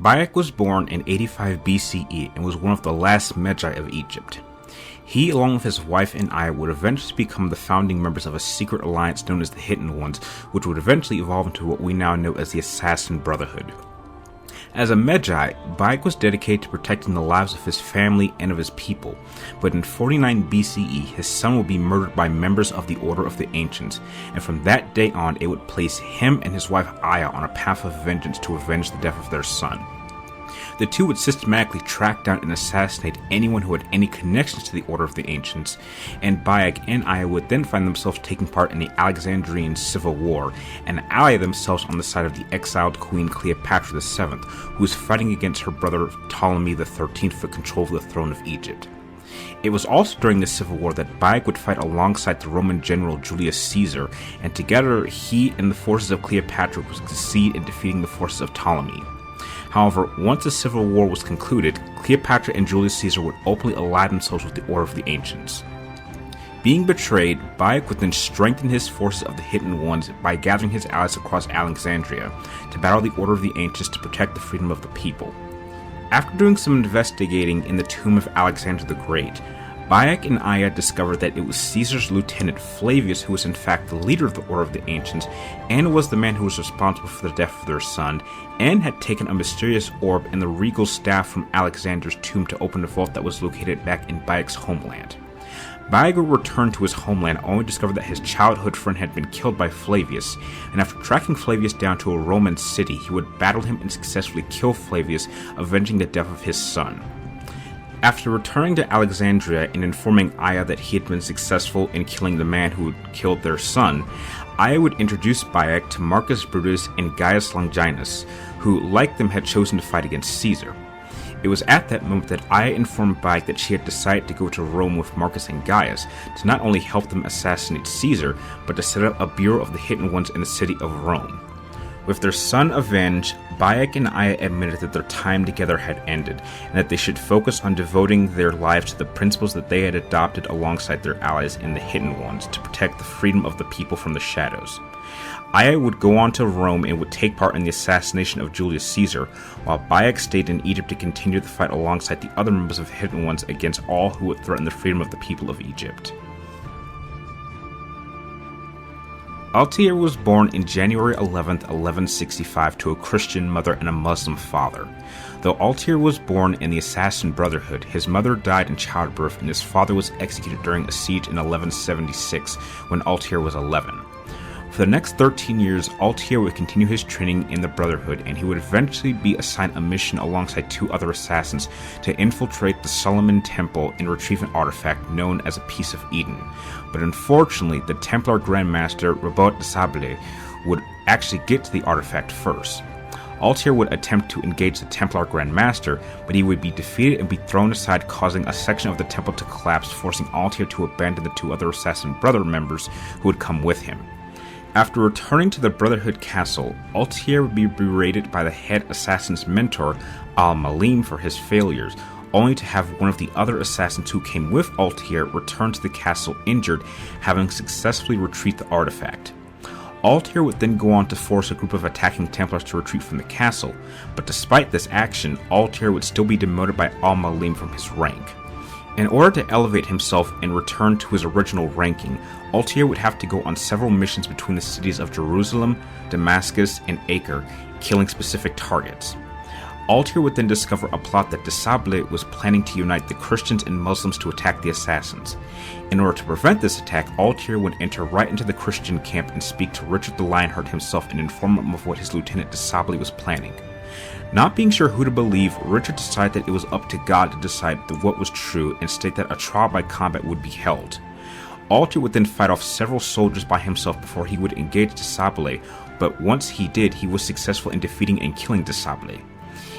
Bayek was born in 85 BCE and was one of the last medjay of Egypt. He, along with his wife and Aya, would eventually become the founding members of a secret alliance known as the Hidden Ones, which would eventually evolve into what we now know as the Assassin Brotherhood. As a medjay, Bayek was dedicated to protecting the lives of his family and of his people, but in 49 BCE, his son would be murdered by members of the Order of the Ancients, and from that day on, it would place him and his wife Aya on a path of vengeance to avenge the death of their son. The two would systematically track down and assassinate anyone who had any connections to the Order of the Ancients, and Bayek and Aya would then find themselves taking part in the Alexandrian Civil War, and ally themselves on the side of the exiled Queen Cleopatra VII, who was fighting against her brother Ptolemy XIII for control of the throne of Egypt. It was also during the Civil War that Bayek would fight alongside the Roman general Julius Caesar, and together he and the forces of Cleopatra would succeed in defeating the forces of Ptolemy. However, once the Civil War was concluded, Cleopatra and Julius Caesar would openly ally themselves with the Order of the Ancients. Being betrayed, Bayek would then strengthen his forces of the Hidden Ones by gathering his allies across Alexandria to battle the Order of the Ancients to protect the freedom of the people. After doing some investigating in the tomb of Alexander the Great, Bayek and Aya discovered that it was Caesar's lieutenant Flavius who was in fact the leader of the Order of the Ancients, and was the man who was responsible for the death of their son, and had taken a mysterious orb and the regal staff from Alexander's tomb to open a vault that was located back in Bayek's homeland. Bayek would return to his homeland only to discover that his childhood friend had been killed by Flavius, and after tracking Flavius down to a Roman city, he would battle him and successfully kill Flavius, avenging the death of his son. After returning to Alexandria and informing Aya that he had been successful in killing the man who had killed their son, Aya would introduce Bayek to Marcus Brutus and Gaius Longinus, who, like them, had chosen to fight against Caesar. It was at that moment that Aya informed Bayek that she had decided to go to Rome with Marcus and Gaius to not only help them assassinate Caesar, but to set up a Bureau of the Hidden Ones in the city of Rome. With their son avenged, Bayek and Aya admitted that their time together had ended, and that they should focus on devoting their lives to the principles that they had adopted alongside their allies in the Hidden Ones to protect the freedom of the people from the shadows. Aya would go on to Rome and would take part in the assassination of Julius Caesar, while Bayek stayed in Egypt to continue the fight alongside the other members of the Hidden Ones against all who would threaten the freedom of the people of Egypt. Altair was born in January 11, 1165 to a Christian mother and a Muslim father. Though Altair was born in the Assassin Brotherhood, his mother died in childbirth and his father was executed during a siege in 1176 when Altair was 11. For the next 13 years, Altair would continue his training in the Brotherhood, and he would eventually be assigned a mission alongside two other assassins to infiltrate the Solomon Temple and retrieve an artifact known as a Piece of Eden. But unfortunately, the Templar Grand Master Robert de Sable would actually get to the artifact first. Altair would attempt to engage the Templar Grand Master, but he would be defeated and be thrown aside, causing a section of the temple to collapse, forcing Altair to abandon the two other Assassin Brother members who would come with him. After returning to the Brotherhood castle, Altair would be berated by the head assassin's mentor, Al-Malim, for his failures, only to have one of the other assassins who came with Altair return to the castle injured, having successfully retrieved the artifact. Altair would then go on to force a group of attacking Templars to retreat from the castle, but despite this action, Altair would still be demoted by Al-Malim from his rank. In order to elevate himself and return to his original ranking, Altair would have to go on several missions between the cities of Jerusalem, Damascus, and Acre, killing specific targets. Altair would then discover a plot that de Sable was planning to unite the Christians and Muslims to attack the assassins. In order to prevent this attack, Altair would enter right into the Christian camp and speak to Richard the Lionheart himself and inform him of what his lieutenant de Sable was planning. Not being sure who to believe, Richard decided that it was up to God to decide what was true and state that a trial by combat would be held. Altair would then fight off several soldiers by himself before he would engage de Sable, but once he did, he was successful in defeating and killing de Sable.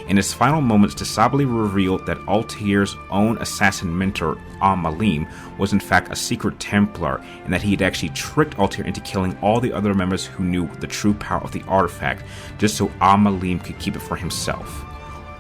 In his final moments, de Sable revealed that Altair's own assassin mentor, Al-Malim, was in fact a secret Templar, and that he had actually tricked Altair into killing all the other members who knew the true power of the artifact, just so Al-Malim could keep it for himself.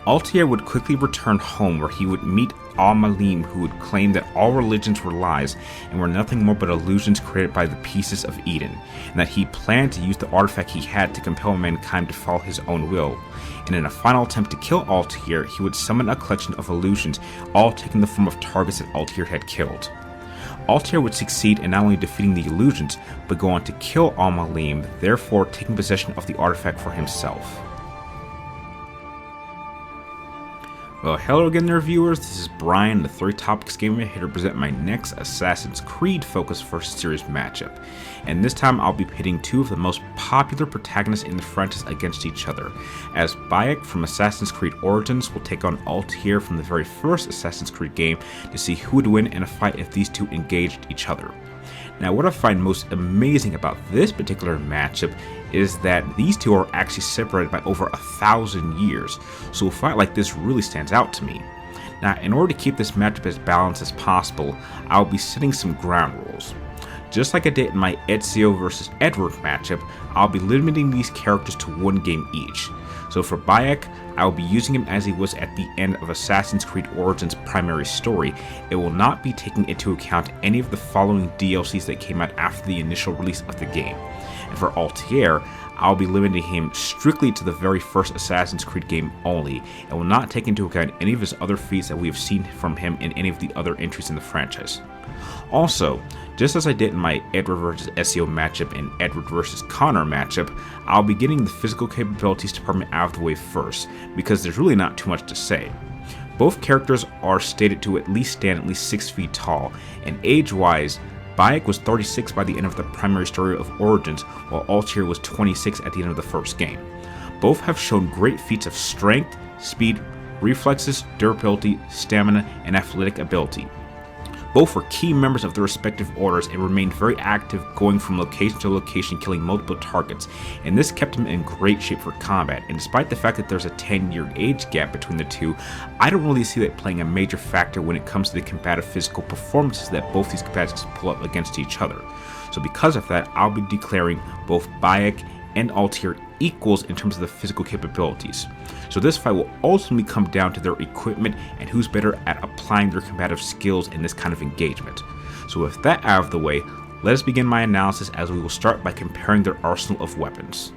Altair would quickly return home, where he would meet Al-Malim, who would claim that all religions were lies and were nothing more but illusions created by the pieces of Eden, and that he planned to use the artifact he had to compel mankind to follow his own will. And in a final attempt to kill Altair, he would summon a collection of illusions, all taking the form of targets that Altair had killed. Altair would succeed in not only defeating the illusions, but go on to kill Al-Malim, therefore taking possession of the artifact for himself. Well, hello again there, viewers. This is Brian, the 3 Topics Gamer, here to present my next Assassin's Creed focused first series matchup. And this time I'll be pitting 2 of the most popular protagonists in the franchise against each other, as Bayek from Assassin's Creed Origins will take on Altair from the very first Assassin's Creed game to see who would win in a fight if these 2 engaged each other. Now, what I find most amazing about this particular matchup is that these 2 are actually separated by over 1,000 years, so a fight like this really stands out to me. Now, in order to keep this matchup as balanced as possible, I'll be setting some ground rules. Just like I did in my Ezio vs Edward matchup, I'll be limiting these characters to 1 game each. So for Bayek, I will be using him as he was at the end of Assassin's Creed Origins' primary story. It will not be taking into account any of the following DLCs that came out after the initial release of the game. And for Altair, I'll be limiting him strictly to the very first Assassin's Creed game only, and will not take into account any of his other feats that we have seen from him in any of the other entries in the franchise. Also, just as I did in my Edward vs Ezio matchup and Edward vs Connor matchup, I'll be getting the physical capabilities department out of the way first, because there's really not too much to say. Both characters are stated to at least stand at least 6 feet tall, and age-wise, Bayek was 36 by the end of the primary story of Origins, while Altair was 26 at the end of the first game. Both have shown great feats of strength, speed, reflexes, durability, stamina, and athletic ability. Both were key members of their respective orders and remained very active, going from location to location killing multiple targets, and this kept them in great shape for combat. And despite the fact that there's a 10-year age gap between the 2, I don't really see that playing a major factor when it comes to the combative physical performances that both these competitors pull up against each other. So because of that, I'll be declaring both Bayek and Altair equals in terms of the physical capabilities. So this fight will ultimately come down to their equipment and who's better at applying their combative skills in this kind of engagement. So with that out of the way, let us begin my analysis, as we will start by comparing their arsenal of weapons.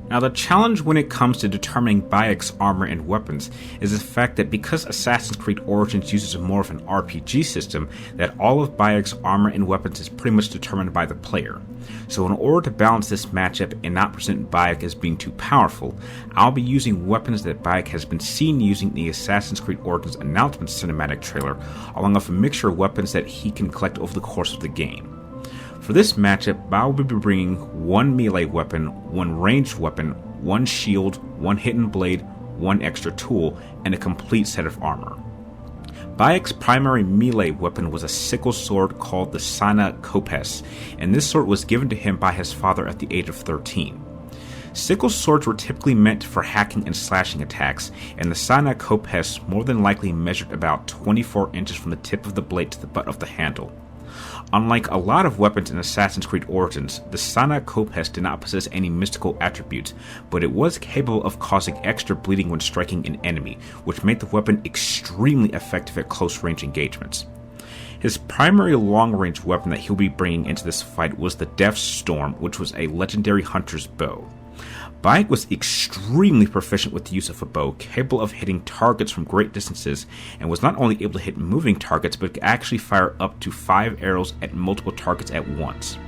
Now, the challenge when it comes to determining Bayek's armor and weapons is the fact that because Assassin's Creed Origins uses more of an RPG system, that all of Bayek's armor and weapons is pretty much determined by the player. So in order to balance this matchup and not present Bayek as being too powerful, I'll be using weapons that Bayek has been seen using in the Assassin's Creed Origins announcement cinematic trailer, along with a mixture of weapons that he can collect over the course of the game. For this matchup, I will be bringing 1 melee weapon, 1 ranged weapon, 1 shield, 1 hidden blade, 1 extra tool, and a complete set of armor. Bayek's primary melee weapon was a sickle sword called the Sana Kopes, and this sword was given to him by his father at the age of 13. Sickle swords were typically meant for hacking and slashing attacks, and the Sana Kopes more than likely measured about 24 inches from the tip of the blade to the butt of the handle. Unlike a lot of weapons in Assassin's Creed Origins, the Sana Kopes did not possess any mystical attributes, but it was capable of causing extra bleeding when striking an enemy, which made the weapon extremely effective at close-range engagements. His primary long-range weapon that he'll be bringing into this fight was the Death Storm, which was a legendary hunter's bow. Bayek was extremely proficient with the use of a bow, capable of hitting targets from great distances, and was not only able to hit moving targets, but could actually fire up to 5 arrows at multiple targets at once.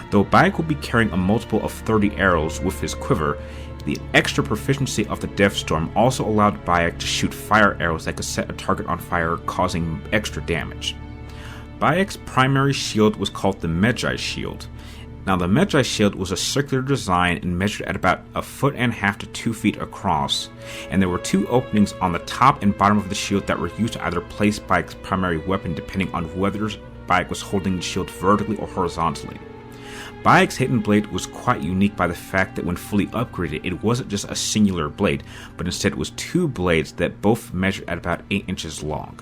Though Bayek will be carrying a multiple of 30 arrows with his quiver, the extra proficiency of the Death Storm also allowed Bayek to shoot fire arrows that could set a target on fire, causing extra damage. Bayek's primary shield was called the Medjay shield. Now, the medjay shield was a circular design and measured at about 1.5 feet to 2 feet across, and there were 2 openings on the top and bottom of the shield that were used to either place Bayek's primary weapon depending on whether Bayek was holding the shield vertically or horizontally. Bayek's hidden blade was quite unique by the fact that when fully upgraded, it wasn't just a singular blade, but instead it was 2 blades that both measured at about 8 inches long.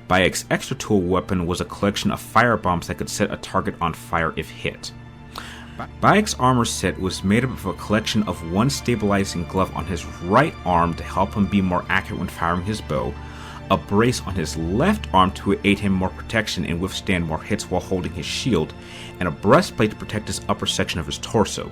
Bayek's extra tool weapon was a collection of fire bombs that could set a target on fire if hit. Bayek's armor set was made up of a collection of one stabilizing glove on his right arm to help him be more accurate when firing his bow, a brace on his left arm to aid him more protection and withstand more hits while holding his shield, and a breastplate to protect his upper section of his torso.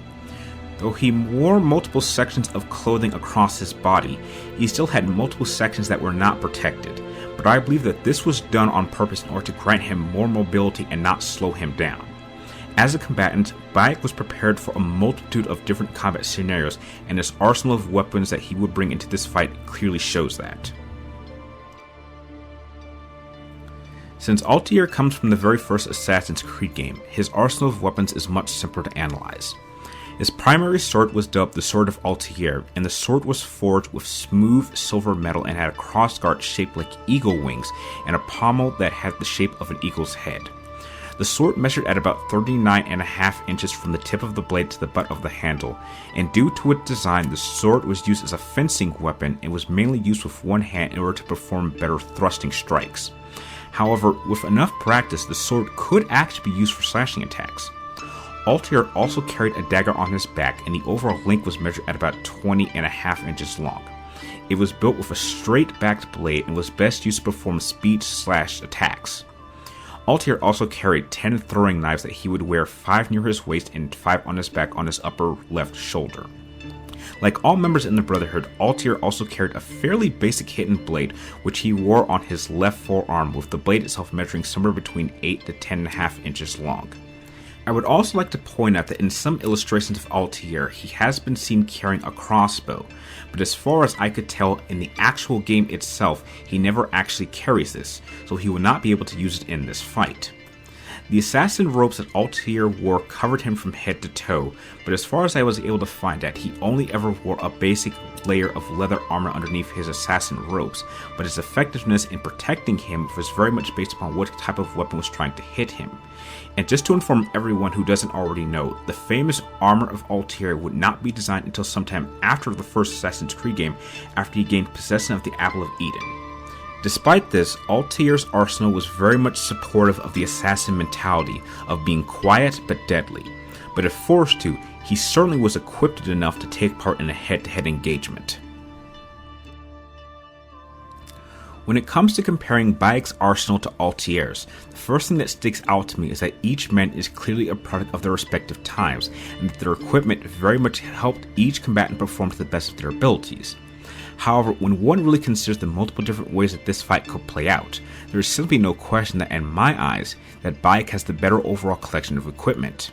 Though he wore multiple sections of clothing across his body, he still had multiple sections that were not protected, but I believe that this was done on purpose in order to grant him more mobility and not slow him down. As a combatant, Bayek was prepared for a multitude of different combat scenarios, and his arsenal of weapons that he would bring into this fight clearly shows that. Since Altair comes from the very first Assassin's Creed game, his arsenal of weapons is much simpler to analyze. His primary sword was dubbed the Sword of Altair, and the sword was forged with smooth silver metal and had a crossguard shaped like eagle wings and a pommel that had the shape of an eagle's head. The sword measured at about 39.5 inches from the tip of the blade to the butt of the handle, and due to its design, the sword was used as a fencing weapon and was mainly used with one hand in order to perform better thrusting strikes. However, with enough practice, the sword could actually be used for slashing attacks. Altair also carried a dagger on his back, and the overall length was measured at about 20.5 inches long. It was built with a straight-backed blade and was best used to perform speed-slash attacks. Altair also carried 10 throwing knives that he would wear 5 near his waist and 5 on his back on his upper left shoulder. Like all members in the Brotherhood, Altair also carried a fairly basic hidden blade which he wore on his left forearm, with the blade itself measuring somewhere between 8 to 10.5 inches long. I would also like to point out that in some illustrations of Altair, he has been seen carrying a crossbow, but as far as I could tell in the actual game itself, he never actually carries this, so he will not be able to use it in this fight. The assassin robes that Altair wore covered him from head to toe, but as far as I was able to find out, he only ever wore a basic layer of leather armor underneath his assassin robes, but his effectiveness in protecting him was very much based upon what type of weapon was trying to hit him. And just to inform everyone who doesn't already know, the famous armor of Altair would not be designed until sometime after the first Assassin's Creed game, after he gained possession of the Apple of Eden. Despite this, Altair's arsenal was very much supportive of the assassin mentality of being quiet but deadly, but if forced to, he certainly was equipped enough to take part in a head-to-head engagement. When it comes to comparing Bayek's arsenal to Altair's, the first thing that sticks out to me is that each man is clearly a product of their respective times, and that their equipment very much helped each combatant perform to the best of their abilities. However, when one really considers the multiple different ways that this fight could play out, there is simply no question that in my eyes, that Bayek has the better overall collection of equipment.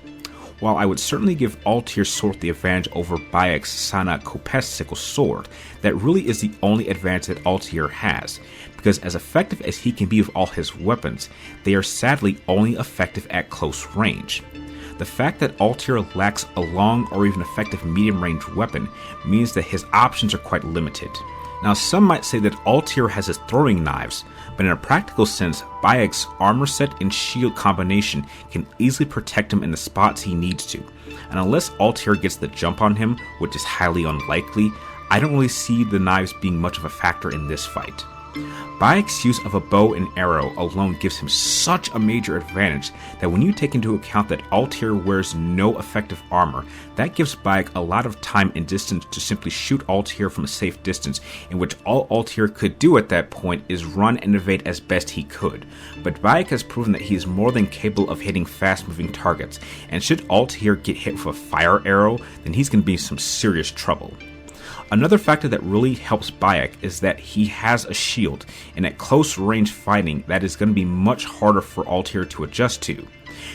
While I would certainly give Altair's sword the advantage over Bayek's Sana Kopes sickle sword, that really is the only advantage that Altair has, because as effective as he can be with all his weapons, they are sadly only effective at close range. The fact that Altair lacks a long or even effective medium-range weapon means that his options are quite limited. Now, some might say that Altair has his throwing knives, but in a practical sense, Bayek's armor set and shield combination can easily protect him in the spots he needs to, and unless Altair gets the jump on him, which is highly unlikely, I don't really see the knives being much of a factor in this fight. Bayek's use of a bow and arrow alone gives him such a major advantage that when you take into account that Altair wears no effective armor, that gives Bayek a lot of time and distance to simply shoot Altair from a safe distance, in which all Altair could do at that point is run and evade as best he could. But Bayek has proven that he is more than capable of hitting fast-moving targets, and should Altair get hit with a fire arrow, then he's going to be in some serious trouble. Another factor that really helps Bayek is that he has a shield, and at close range fighting, that is going to be much harder for Altair to adjust to.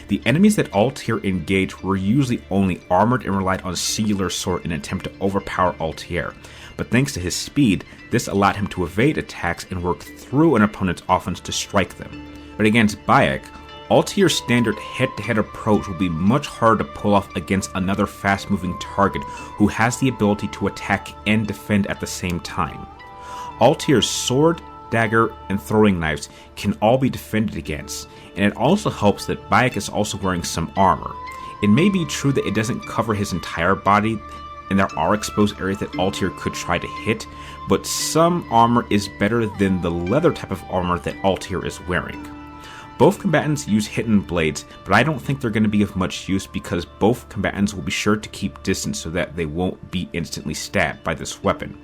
The enemies that Altair engaged were usually only armored and relied on singular sword in an attempt to overpower Altair, but thanks to his speed, this allowed him to evade attacks and work through an opponent's offense to strike them. But against Bayek, Altair's standard head-to-head approach will be much harder to pull off against another fast-moving target who has the ability to attack and defend at the same time. Altair's sword, dagger, and throwing knives can all be defended against, and it also helps that Bayek is also wearing some armor. It may be true that it doesn't cover his entire body, and there are exposed areas that Altair could try to hit, but some armor is better than the leather type of armor that Altair is wearing. Both combatants use hidden blades, but I don't think they're going to be of much use because both combatants will be sure to keep distance so that they won't be instantly stabbed by this weapon.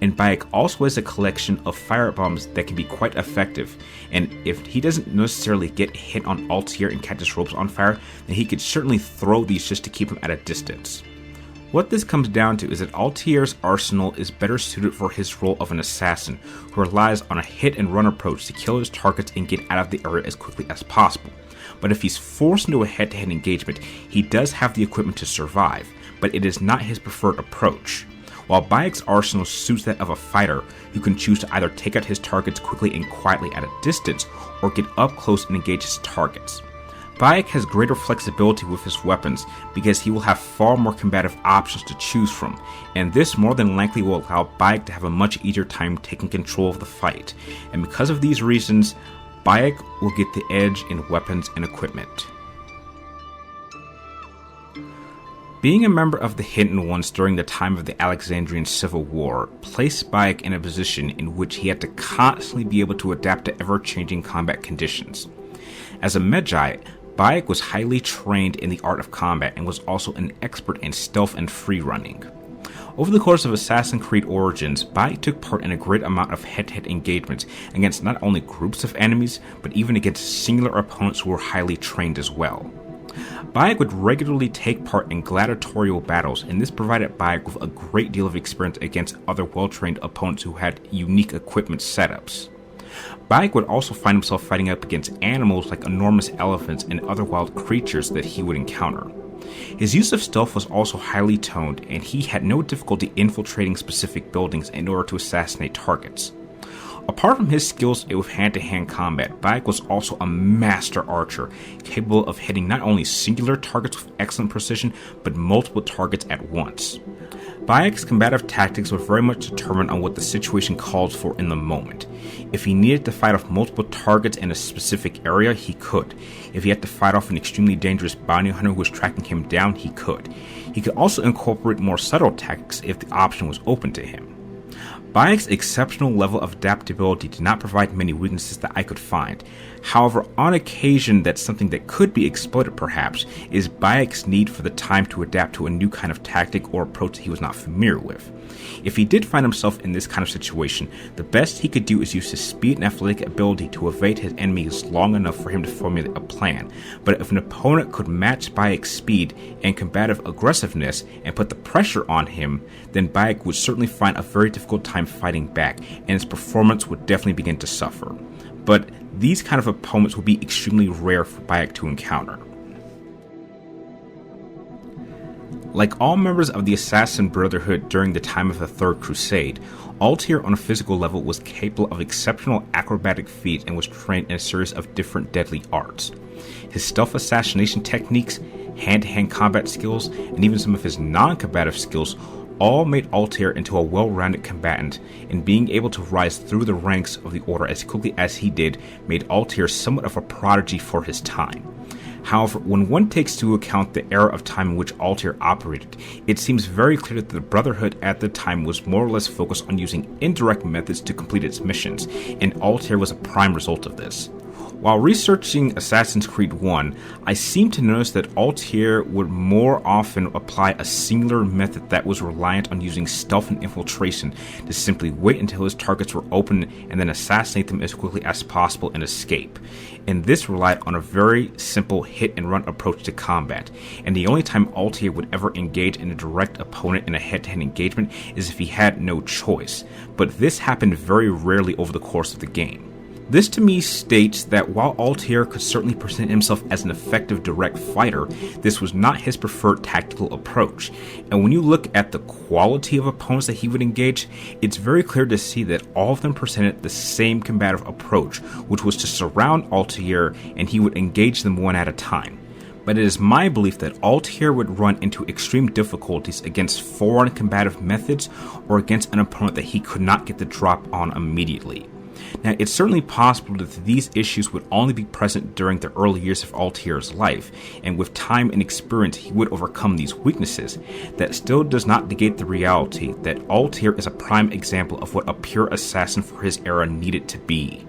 And Bayek also has a collection of firebombs that can be quite effective, and if he doesn't necessarily get hit on Altair and catch his ropes on fire, then he could certainly throw these just to keep him at a distance. What this comes down to is that Altair's arsenal is better suited for his role of an assassin, who relies on a hit-and-run approach to kill his targets and get out of the area as quickly as possible. But if he's forced into a head-to-head engagement, he does have the equipment to survive, but it is not his preferred approach. While Bayek's arsenal suits that of a fighter who can choose to either take out his targets quickly and quietly at a distance, or get up close and engage his targets. Bayek has greater flexibility with his weapons because he will have far more combative options to choose from, and this more than likely will allow Bayek to have a much easier time taking control of the fight, and because of these reasons, Bayek will get the edge in weapons and equipment. Being a member of the Hidden Ones during the time of the Alexandrian Civil War placed Bayek in a position in which he had to constantly be able to adapt to ever-changing combat conditions. As a medjay, Bayek was highly trained in the art of combat and was also an expert in stealth and free-running. Over the course of Assassin's Creed Origins, Bayek took part in a great amount of head-to-head engagements against not only groups of enemies, but even against singular opponents who were highly trained as well. Bayek would regularly take part in gladiatorial battles, and this provided Bayek with a great deal of experience against other well-trained opponents who had unique equipment setups. Bayek would also find himself fighting up against animals like enormous elephants and other wild creatures that he would encounter. His use of stealth was also highly toned, and he had no difficulty infiltrating specific buildings in order to assassinate targets. Apart from his skills with hand-to-hand combat, Bayek was also a master archer, capable of hitting not only singular targets with excellent precision, but multiple targets at once. Bayek's combative tactics were very much determined on what the situation called for in the moment. If he needed to fight off multiple targets in a specific area, he could. If he had to fight off an extremely dangerous bounty hunter who was tracking him down, he could. He could also incorporate more subtle tactics if the option was open to him. Bayek's exceptional level of adaptability did not provide many weaknesses that I could find. However, on occasion, that's something that could be exploited perhaps, is Bayek's need for the time to adapt to a new kind of tactic or approach that he was not familiar with. If he did find himself in this kind of situation, the best he could do is use his speed and athletic ability to evade his enemies long enough for him to formulate a plan. But if an opponent could match Bayek's speed and combative aggressiveness and put the pressure on him, then Bayek would certainly find a very difficult time fighting back, and his performance would definitely begin to suffer. But these kind of opponents would be extremely rare for Bayek to encounter. Like all members of the Assassin Brotherhood during the time of the Third Crusade, Altair on a physical level was capable of exceptional acrobatic feats and was trained in a series of different deadly arts. His stealth assassination techniques, hand-to-hand combat skills, and even some of his non-combative skills all made Altair into a well-rounded combatant, and being able to rise through the ranks of the Order as quickly as he did made Altair somewhat of a prodigy for his time. However, when one takes into account the era of time in which Altair operated, it seems very clear that the Brotherhood at the time was more or less focused on using indirect methods to complete its missions, and Altair was a prime result of this. While researching Assassin's Creed 1, I seemed to notice that Altair would more often apply a singular method that was reliant on using stealth and infiltration to simply wait until his targets were open and then assassinate them as quickly as possible and escape. And this relied on a very simple hit-and-run approach to combat, and the only time Altair would ever engage in a direct opponent in a head-to-head engagement is if he had no choice, but this happened very rarely over the course of the game. This to me states that while Altair could certainly present himself as an effective direct fighter, this was not his preferred tactical approach. And when you look at the quality of opponents that he would engage, it's very clear to see that all of them presented the same combative approach, which was to surround Altair and he would engage them one at a time. But it is my belief that Altair would run into extreme difficulties against foreign combative methods or against an opponent that he could not get the drop on immediately. Now, it's certainly possible that these issues would only be present during the early years of Altair's life, and with time and experience he would overcome these weaknesses. That still does not negate the reality that Altair is a prime example of what a pure assassin for his era needed to be.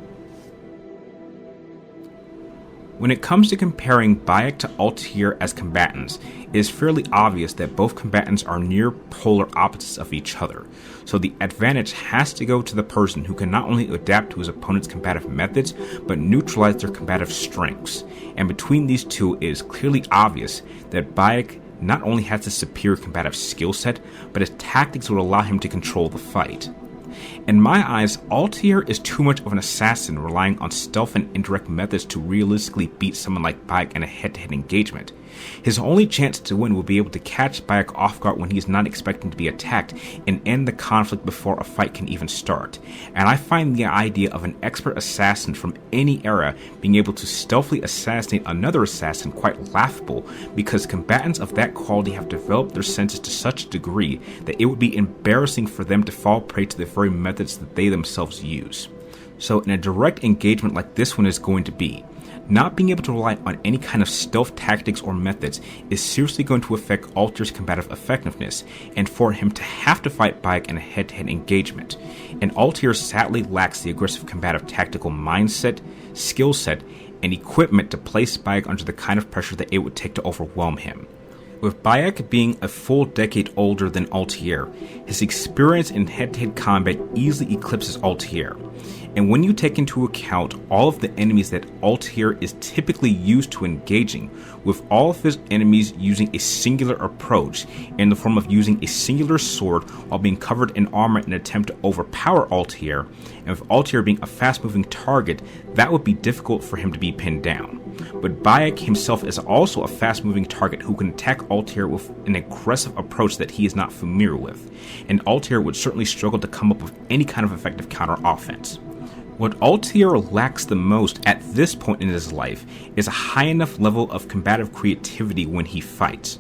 When it comes to comparing Bayek to Altair as combatants, it is fairly obvious that both combatants are near polar opposites of each other, so the advantage has to go to the person who can not only adapt to his opponent's combative methods, but neutralize their combative strengths. And between these two, it is clearly obvious that Bayek not only has the superior combative skill set, but his tactics would allow him to control the fight. In my eyes, Altair is too much of an assassin relying on stealth and indirect methods to realistically beat someone like Bayek in a head-to-head engagement. His only chance to win will be able to catch Bayek off guard when he is not expecting to be attacked and end the conflict before a fight can even start. And I find the idea of an expert assassin from any era being able to stealthily assassinate another assassin quite laughable, because combatants of that quality have developed their senses to such a degree that it would be embarrassing for them to fall prey to the very methods that they themselves use. So in a direct engagement like this one is going to be, not being able to rely on any kind of stealth tactics or methods is seriously going to affect Altair's combative effectiveness, and for him to have to fight Bayek in a head-to-head engagement. And Altair sadly lacks the aggressive combative tactical mindset, skill set, and equipment to place Bayek under the kind of pressure that it would take to overwhelm him. With Bayek being a full decade older than Altair, his experience in head-to-head combat easily eclipses Altair. And when you take into account all of the enemies that Altair is typically used to engaging, with all of his enemies using a singular approach in the form of using a singular sword while being covered in armor in an attempt to overpower Altair, and with Altair being a fast-moving target, that would be difficult for him to be pinned down. But Bayek himself is also a fast-moving target who can attack Altair with an aggressive approach that he is not familiar with, and Altair would certainly struggle to come up with any kind of effective counter-offense. What Altair lacks the most at this point in his life is a high enough level of combative creativity when he fights.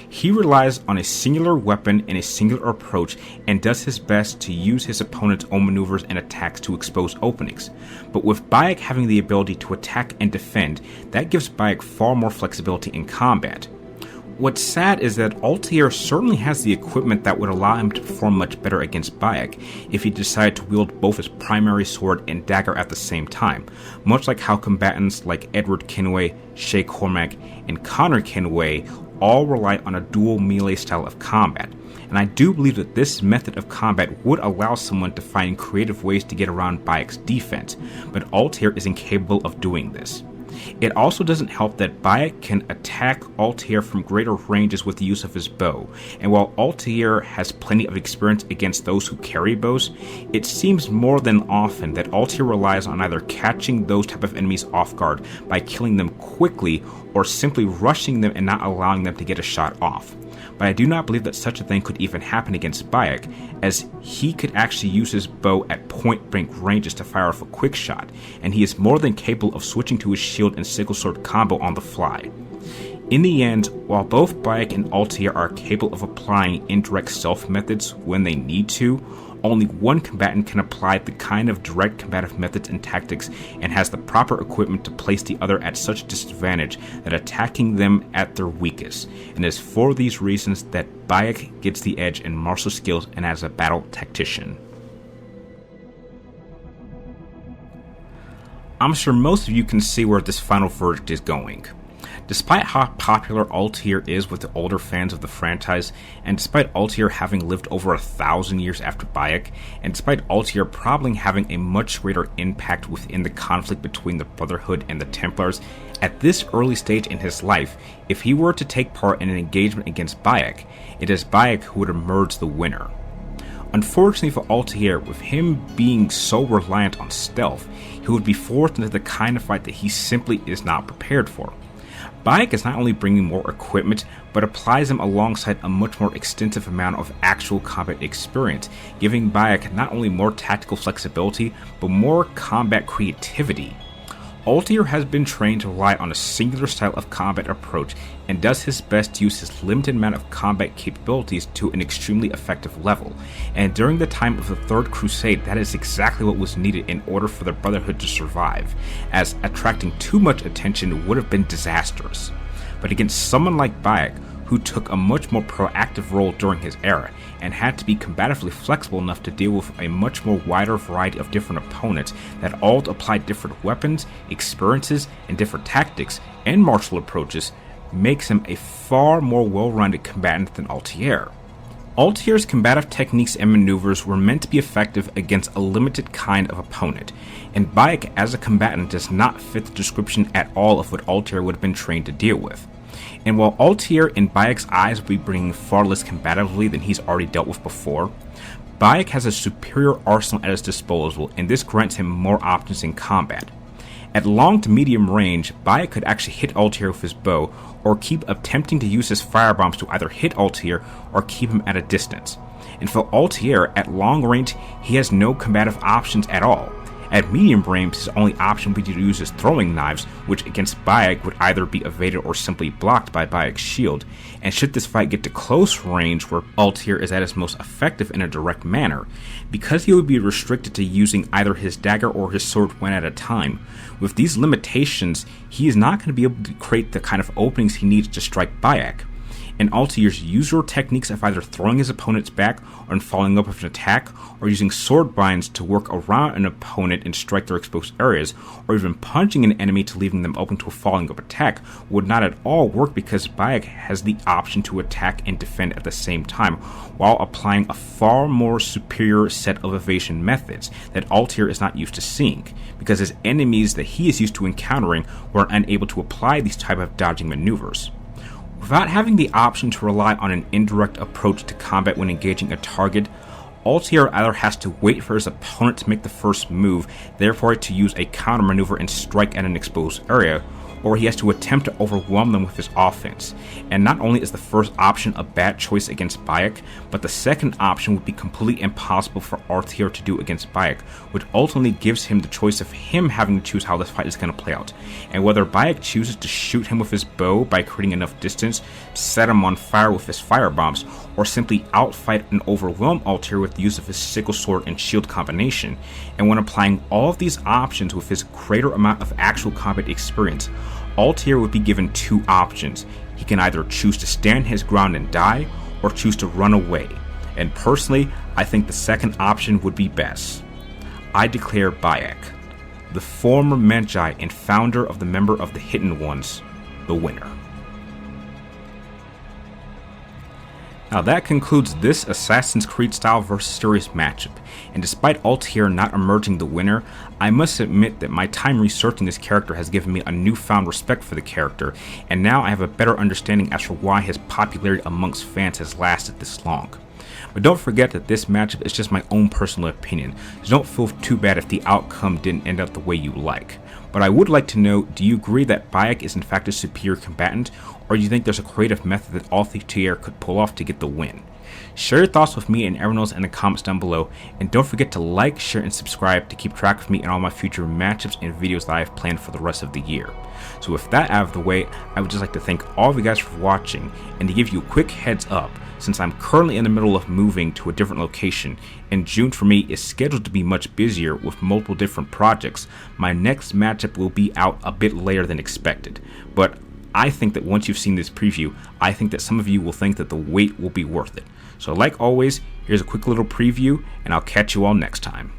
He relies on a singular weapon and a singular approach and does his best to use his opponent's own maneuvers and attacks to expose openings. But with Bayek having the ability to attack and defend, that gives Bayek far more flexibility in combat. What's sad is that Altair certainly has the equipment that would allow him to perform much better against Bayek if he decided to wield both his primary sword and dagger at the same time, much like how combatants like Edward Kenway, Shay Cormac, and Connor Kenway all rely on a dual melee style of combat. And I do believe that this method of combat would allow someone to find creative ways to get around Bayek's defense, but Altair is incapable of doing this. It also doesn't help that Bayek can attack Altair from greater ranges with the use of his bow, and while Altair has plenty of experience against those who carry bows, it seems more than often that Altair relies on either catching those type of enemies off guard by killing them quickly or simply rushing them and not allowing them to get a shot off. But I do not believe that such a thing could even happen against Bayek, as he could actually use his bow at point-blank ranges to fire off a quick shot, and he is more than capable of switching to his shield and sickle sword combo on the fly. In the end, while both Bayek and Altair are capable of applying indirect stealth methods when they need to, only one combatant can apply the kind of direct combative methods and tactics and has the proper equipment to place the other at such a disadvantage that attacking them at their weakest. And it is for these reasons that Bayek gets the edge in martial skills and as a battle tactician. I'm sure most of you can see where this final verdict is going. Despite how popular Altair is with the older fans of the franchise, and despite Altair having lived over 1,000 years after Bayek, and despite Altair probably having a much greater impact within the conflict between the Brotherhood and the Templars, at this early stage in his life, if he were to take part in an engagement against Bayek, it is Bayek who would emerge the winner. Unfortunately for Altair, with him being so reliant on stealth, he would be forced into the kind of fight that he simply is not prepared for. Bayek is not only bringing more equipment, but applies them alongside a much more extensive amount of actual combat experience, giving Bayek not only more tactical flexibility, but more combat creativity. Altair has been trained to rely on a singular style of combat approach and does his best to use his limited amount of combat capabilities to an extremely effective level, and during the time of the Third Crusade, that is exactly what was needed in order for the Brotherhood to survive, as attracting too much attention would have been disastrous. But against someone like Bayek, who who took a much more proactive role during his era, and had to be combatively flexible enough to deal with a much more wider variety of different opponents that all applied different weapons, experiences, and different tactics and martial approaches, makes him a far more well-rounded combatant than Altair. Altair's combative techniques and maneuvers were meant to be effective against a limited kind of opponent, and Bayek as a combatant does not fit the description at all of what Altair would have been trained to deal with. And while Altair in Bayek's eyes will be bringing far less combatively than he's already dealt with before, Bayek has a superior arsenal at his disposal, and this grants him more options in combat. At long to medium range, Bayek could actually hit Altair with his bow, or keep attempting to use his firebombs to either hit Altair or keep him at a distance. And for Altair, at long range, he has no combative options at all. At medium range, his only option would be to use his throwing knives, which against Bayek would either be evaded or simply blocked by Bayek's shield. And should this fight get to close range, where Altair is at his most effective in a direct manner, because he would be restricted to using either his dagger or his sword one at a time. With these limitations, he is not going to be able to create the kind of openings he needs to strike Bayek. And Altair's usual techniques of either throwing his opponent's back or following up with an attack, or using sword binds to work around an opponent and strike their exposed areas, or even punching an enemy to leaving them open to a following up attack, would not at all work because Bayek has the option to attack and defend at the same time, while applying a far more superior set of evasion methods that Altair is not used to seeing, because his enemies that he is used to encountering were unable to apply these type of dodging maneuvers. Without having the option to rely on an indirect approach to combat when engaging a target, Altair either has to wait for his opponent to make the first move, therefore to use a counter maneuver and strike at an exposed area, or he has to attempt to overwhelm them with his offense. And not only is the first option a bad choice against Bayek, but the second option would be completely impossible for Altair to do against Bayek, which ultimately gives him the choice of him having to choose how this fight is going to play out, and whether Bayek chooses to shoot him with his bow by creating enough distance to set him on fire with his firebombs, or simply outfight and overwhelm Altair with the use of his sickle sword and shield combination. And when applying all of these options with his greater amount of actual combat experience, Altair would be given two options. He can either choose to stand his ground and die, or choose to run away. And personally, I think the second option would be best. I declare Bayek, the former medjay and founder of the member of the Hidden Ones, the winner. Now that concludes this Assassin's Creed style vs series matchup, and despite Altair not emerging the winner, I must admit that my time researching this character has given me a newfound respect for the character, and now I have a better understanding as for why his popularity amongst fans has lasted this long. But don't forget that this matchup is just my own personal opinion, so don't feel too bad if the outcome didn't end up the way you like. But I would like to know, do you agree that Bayek is in fact a superior combatant, or do you think there's a creative method that Altair could pull off to get the win? Share your thoughts with me and everyone else in the comments down below, and don't forget to like, share, and subscribe to keep track of me and all my future matchups and videos that I have planned for the rest of the year. So with that out of the way, I would just like to thank all of you guys for watching, and to give you a quick heads up, since I'm currently in the middle of moving to a different location, and June for me is scheduled to be much busier with multiple different projects, my next matchup will be out a bit later than expected. But I think that once you've seen this preview, I think that some of you will think that the wait will be worth it. So like always, here's a quick little preview, and I'll catch you all next time.